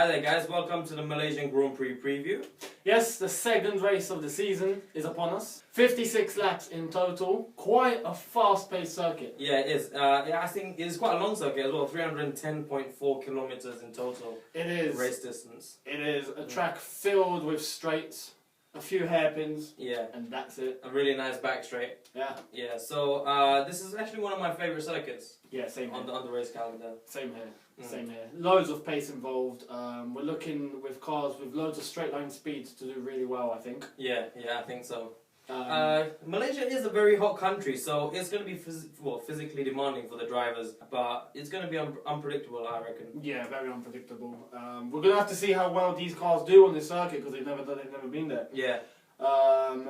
Hi there guys, welcome to the Malaysian Grand Prix Preview. Yes, the second race of the season is upon us. 56 laps in total, quite a fast-paced circuit. Yeah, it is. I think it's quite a long circuit as well, 310.4 kilometers in total. It is. Race distance. It is a track filled with straights, a few hairpins, yeah, and that's it. A really nice back straight. Yeah. Yeah, so this is actually one of my favourite circuits. Yeah, same here. On the race calendar. Same here. Same here. Loads of pace involved. We're looking with cars with loads of straight line speeds to do really well, I think. Yeah, I think so. Malaysia is a very hot country, so it's going to be physically demanding for the drivers, but it's going to be unpredictable, I reckon. Yeah, very unpredictable. We're going to have to see how well these cars do on this circuit because they've never been there. Yeah.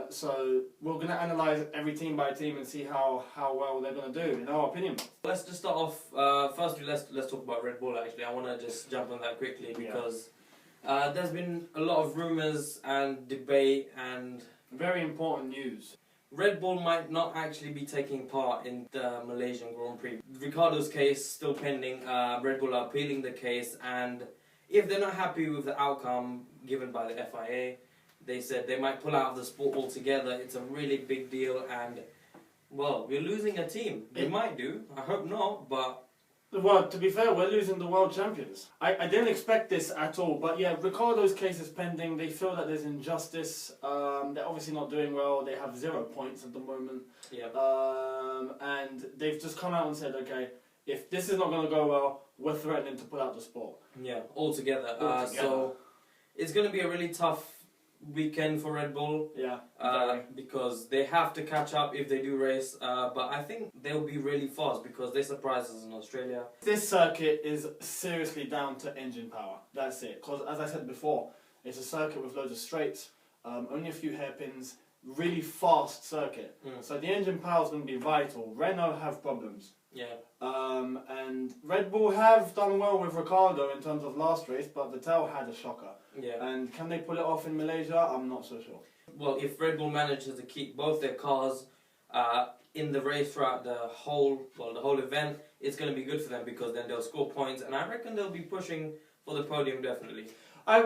So we're going to analyse every team by team and see how well they're going to do, in our opinion. Let's just start off, firstly let's talk about Red Bull actually. I want to just jump on that quickly because there's been a lot of rumours and debate and... Very important news. Red Bull might not actually be taking part in the Malaysian Grand Prix. Ricardo's case still pending, Red Bull are appealing the case, and if they're not happy with the outcome given by the FIA, they said they might pull out of the sport altogether. It's a really big deal and, well, we're losing a team. They might do, I hope not, but... Well, to be fair, we're losing the world champions. I didn't expect this at all, but yeah, Ricardo's case is pending. They feel that there's injustice. They're obviously not doing well. They have 0 points at the moment. Yeah. And they've just come out and said, okay, if this is not going to go well, we're threatening to pull out the sport. Yeah, altogether. So it's going to be a really tough weekend for Red Bull. Yeah. Because they have to catch up if they do race. But I think they'll be really fast because they surprised us in Australia. This circuit is seriously down to engine power. That's it. Because as I said before, it's a circuit with loads of straights, only a few hairpins, really fast circuit. So the engine power is going to be vital. Renault have problems. Yeah. And Red Bull have done well with Ricardo in terms of last race, but Vettel had a shocker. Yeah. And can they pull it off in Malaysia? I'm not so sure. Well, if Red Bull manages to keep both their cars in the race throughout the whole event, it's going to be good for them because then they'll score points, and I reckon they'll be pushing for the podium definitely. I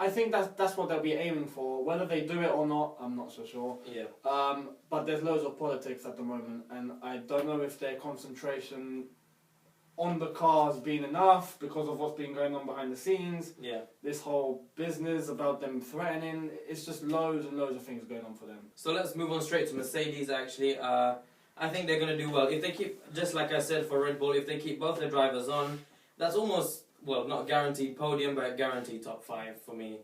think that's what they'll be aiming for. Whether they do it or not, I'm not so sure. Yeah. But there's loads of politics at the moment, and I don't know if their concentration on the cars been enough because of what's been going on behind the scenes. Yeah. This whole business about them threatening, it's just loads and loads of things going on for them. So let's move on straight to Mercedes actually. I think they're going to do well. If they keep, just like I said for Red Bull, if they keep both their drivers on, that's almost, well, not guaranteed podium, but guaranteed top 5 for me.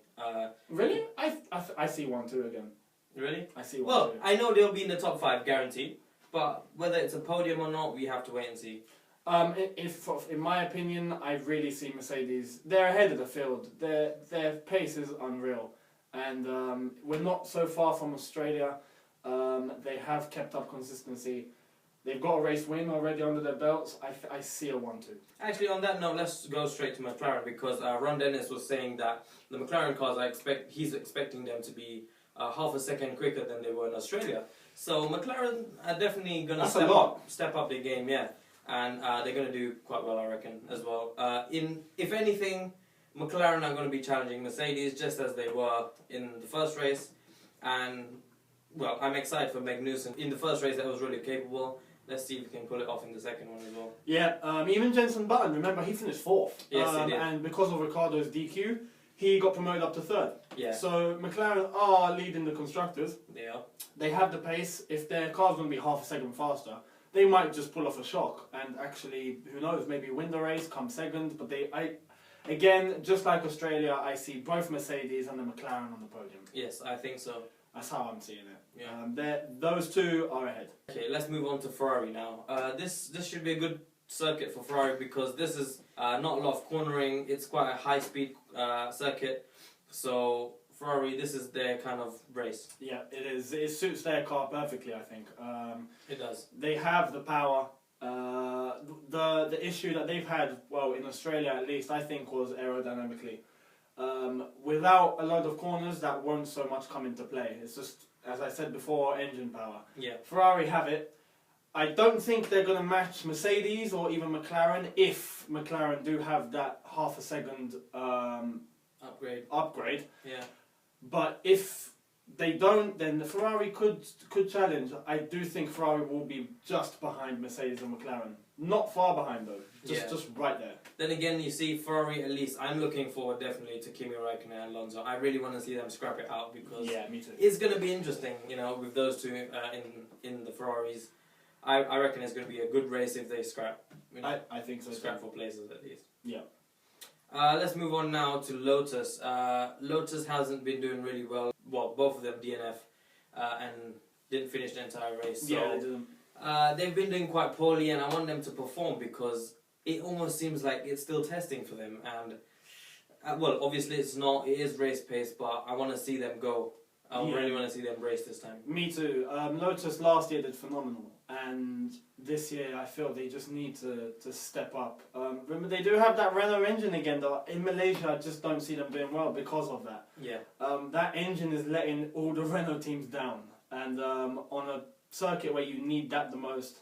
Really? I see 1-2 again. Really? I see 1-2. Well, I know they'll be in the top 5 guaranteed, but whether it's a podium or not, we have to wait and see. In my opinion, I really see Mercedes. They're ahead of the field. Their pace is unreal, and we're not so far from Australia. They have kept up consistency. They've got a race win already under their belts. I see a 1-2. Actually, on that note, let's go straight to McLaren because Ron Dennis was saying that the McLaren cars, he's expecting them to be half a second quicker than they were in Australia. So McLaren are definitely going to step up their game, yeah. And they're going to do quite well, I reckon, as well. If anything, McLaren are going to be challenging Mercedes just as they were in the first race. And, well, I'm excited for Magnussen. In the first race, that was really capable. Let's see if we can pull it off in the second one as well. Yeah, even Jenson Button, remember, he finished 4th. Yes, he did. And because of Ricardo's DQ, he got promoted up to 3rd. Yeah. So McLaren are leading the constructors. Yeah. They have the pace. If their car's going to be half a second faster, they might just pull off a shock and actually, who knows, maybe win the race, come second. But again, just like Australia, I see both Mercedes and the McLaren on the podium. Yes, I think so. That's how I'm seeing it. Yeah. Those two are ahead. Okay, let's move on to Ferrari now. This should be a good circuit for Ferrari because this is not a lot of cornering. It's quite a high-speed circuit. So Ferrari, this is their kind of race. Yeah, it is. It suits their car perfectly, I think. It does. They have the power. The issue that they've had, well, in Australia at least, I think, was aerodynamically. Without a lot of corners, that won't so much come into play. It's just, as I said before, engine power. Yeah. Ferrari have it. I don't think they're going to match Mercedes or even McLaren if McLaren do have that half a second upgrade. Yeah. But if they don't, then the Ferrari could challenge. I do think Ferrari will be just behind Mercedes and McLaren. Not far behind though, just right there. Then again, you see Ferrari, at least I'm looking forward definitely to Kimi Räikkönen and Alonso. I really want to see them scrap it out because me too. It's going to be interesting, you know, with those two in the Ferraris. I reckon it's going to be a good race if they scrap. You know, I think so. Scrap for places at least. Yeah. Let's move on now to Lotus. Lotus hasn't been doing really well. Well, both of them DNF and didn't finish the entire race. So, yeah, they didn't. They've been doing quite poorly, and I want them to perform because it almost seems like it's still testing for them. And well, obviously it's not. It is race pace, but I want to see them go. I really want to see them race this time. Me too. Lotus last year did phenomenal, and this year I feel they just need to step up. Remember, they do have that Renault engine again, though. In Malaysia, I just don't see them doing well because of that. Yeah. That engine is letting all the Renault teams down, and on a circuit where you need that the most,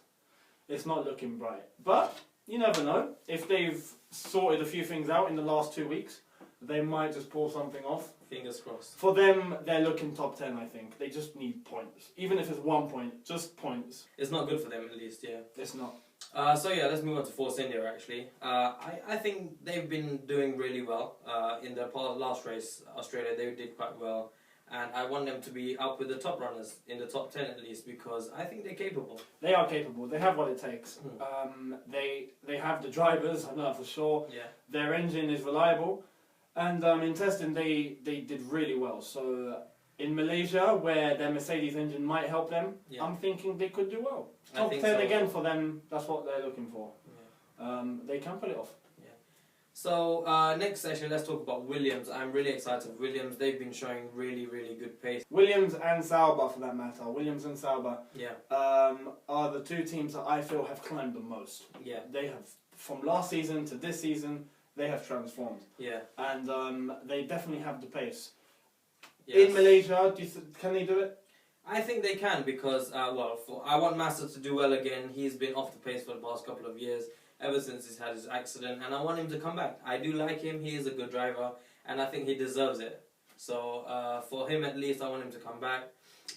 it's not looking bright. But you never know. If they've sorted a few things out in the last 2 weeks, they might just pull something off. Fingers crossed. For them, they're looking top 10, I think. They just need points. Even if it's 1 point, just points. It's not good for them, at least, yeah. It's not. So yeah, let's move on to Force India, actually. I think they've been doing really well. In their last race, Australia, they did quite well. And I want them to be up with the top runners, in the top 10 at least, because I think they're capable. They are capable. They have what it takes. They have the drivers, I know that for sure. Yeah. Their engine is reliable. And in testing, they did really well. So in Malaysia, where their Mercedes engine might help them, I'm thinking they could do well. Top 10 so, again for them, that's what they're looking for. Yeah. They can pull it off. Yeah. So next session, let's talk about Williams. I'm really excited for Williams. They've been showing really, really good pace. Williams and Sauber, for that matter. Williams and Sauber are the two teams that I feel have climbed the most. Yeah. They have, from last season to this season, they have transformed. Yeah. And they definitely have the pace. Yes. In Malaysia, can they do it? I think they can because, I want Massa to do well again. He's been off the pace for the past couple of years, ever since he's had his accident, and I want him to come back. I do like him. He is a good driver, and I think he deserves it. So for him at least, I want him to come back.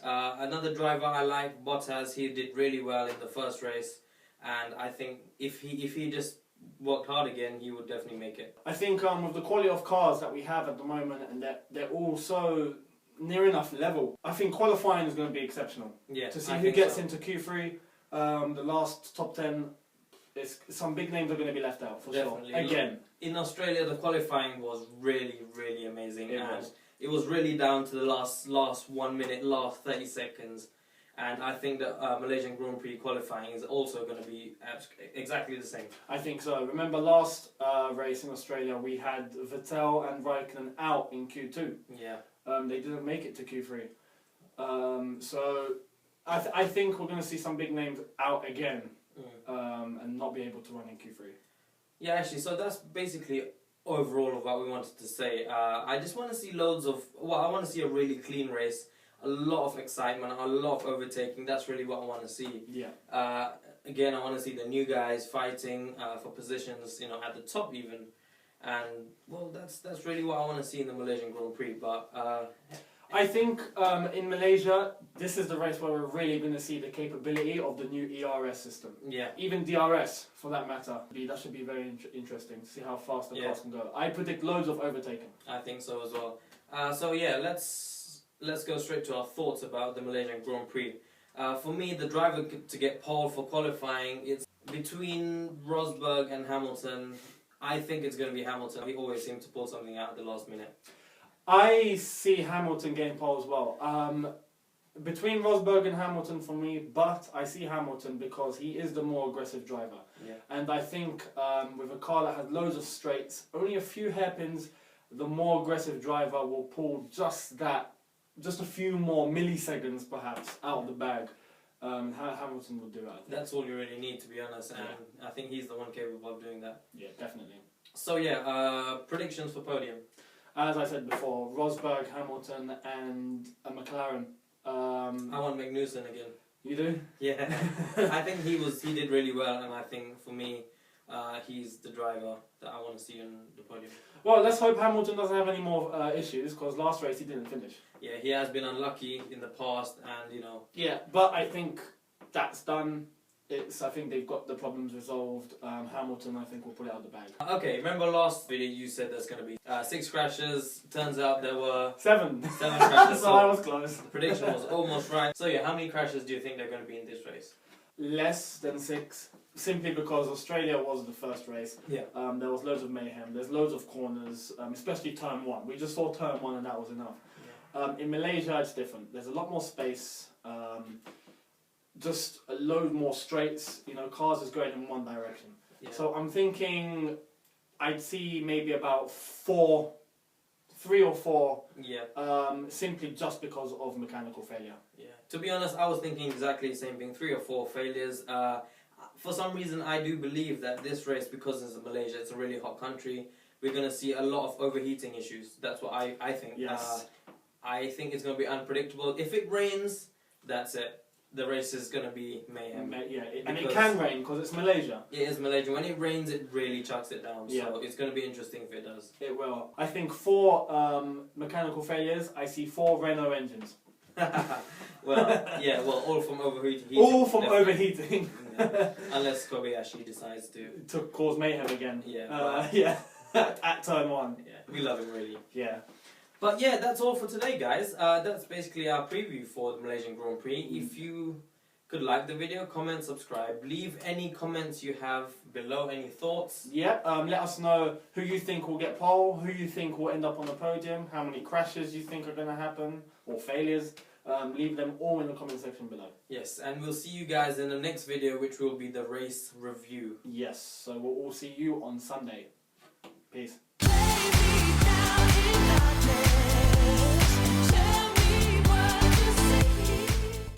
Another driver I like, Bottas. He did really well in the first race, and I think if he just worked hard again, he would definitely make it. I think with the quality of cars that we have at the moment, and they're all so near enough level, I think qualifying is going to be exceptional. Yeah, to see who gets into Q3, the last top 10, some big names are going to be left out for sure. Again, in Australia, the qualifying was really, really amazing. It was really down to the last 1 minute, last 30 seconds. And I think that Malaysian Grand Prix qualifying is also going to be exactly the same. I think so. Remember last race in Australia, we had Vettel and Raikkonen out in Q2. Yeah. They didn't make it to Q3. So I think we're going to see some big names out again and not be able to run in Q3. Yeah, actually, so that's basically overall of what we wanted to say. I just want to see I want to see a really clean race. A lot of excitement, a lot of overtaking. That's really what I want to see. Yeah. Again, I want to see the new guys fighting for positions, at the top even. And well, that's really what I want to see in the Malaysian Grand Prix. But I think in Malaysia, this is the race where we're really going to see the capability of the new ERS system. Yeah. Even DRS, for that matter. That should be very interesting to see how fast the cars can go. I predict loads of overtaking. I think so as well. So yeah, let's go straight to our thoughts about the Malaysian Grand Prix. For me, the driver to get pole for qualifying, it's between Rosberg and Hamilton. I think it's going to be Hamilton. He always seems to pull something out at the last minute. I see Hamilton getting pole as well. Between Rosberg and Hamilton for me, but I see Hamilton because he is the more aggressive driver. Yeah. And I think with a car that has loads of straights, only a few hairpins, the more aggressive driver will pull just a few more milliseconds perhaps out of the bag. Hamilton will do that. That's all you really need, to be honest, and I think he's the one capable of doing that. Yeah, definitely. So yeah, predictions for podium. As I said before, Rosberg, Hamilton and McLaren. I want Magnussen again. You do? Yeah, I think he did really well, and I think for me, he's the driver that I want to see on the podium. Well, let's hope Hamilton doesn't have any more issues, because last race he didn't finish. Yeah, he has been unlucky in the past, and you know. Yeah, but I think that's done. I think they've got the problems resolved. Hamilton, I think, will put it out of the bag. Okay, remember last video you said there's going to be 6 crashes. Turns out there were 7. 7 crashes. So I was close. The prediction was almost right. So yeah, how many crashes do you think they're going to be in this race? Less than 6, simply because Australia was the first race. Yeah. There was loads of mayhem. There's loads of corners, especially turn 1. We just saw turn 1 and that was enough. Yeah. In Malaysia, it's different. There's a lot more space. Just a load more straights. You know, cars is going in one direction. Yeah. So I'm thinking, I'd see maybe about 3 or 4. Yeah. Simply just because of mechanical failure. Yeah. To be honest, I was thinking exactly the same thing. 3 or 4 failures. For some reason, I do believe that this race, because it's Malaysia, it's a really hot country, we're going to see a lot of overheating issues. That's what I think. Yes. I think it's going to be unpredictable. If it rains, that's it. The race is going to be mayhem. Yeah, and it can rain because it's Malaysia. It is Malaysia. When it rains, it really chucks it down. Yeah. So it's going to be interesting if it does. It will. I think 4 mechanical failures. I see 4 Renault engines. Well, all from overheating. All from overheating. Yeah. Unless Kobayashi decides to cause mayhem again. Yeah. Yeah. At turn 1. Yeah. We love him really. Yeah. But yeah, that's all for today, guys. That's basically our preview for the Malaysian Grand Prix. If you could like the video, comment, subscribe. Leave any comments you have below, any thoughts. Yeah, let us know who you think will get pole, who you think will end up on the podium, how many crashes you think are going to happen, or failures. Leave them all in the comment section below. Yes, and we'll see you guys in the next video, which will be the race review. Yes, so we'll all see you on Sunday. Peace.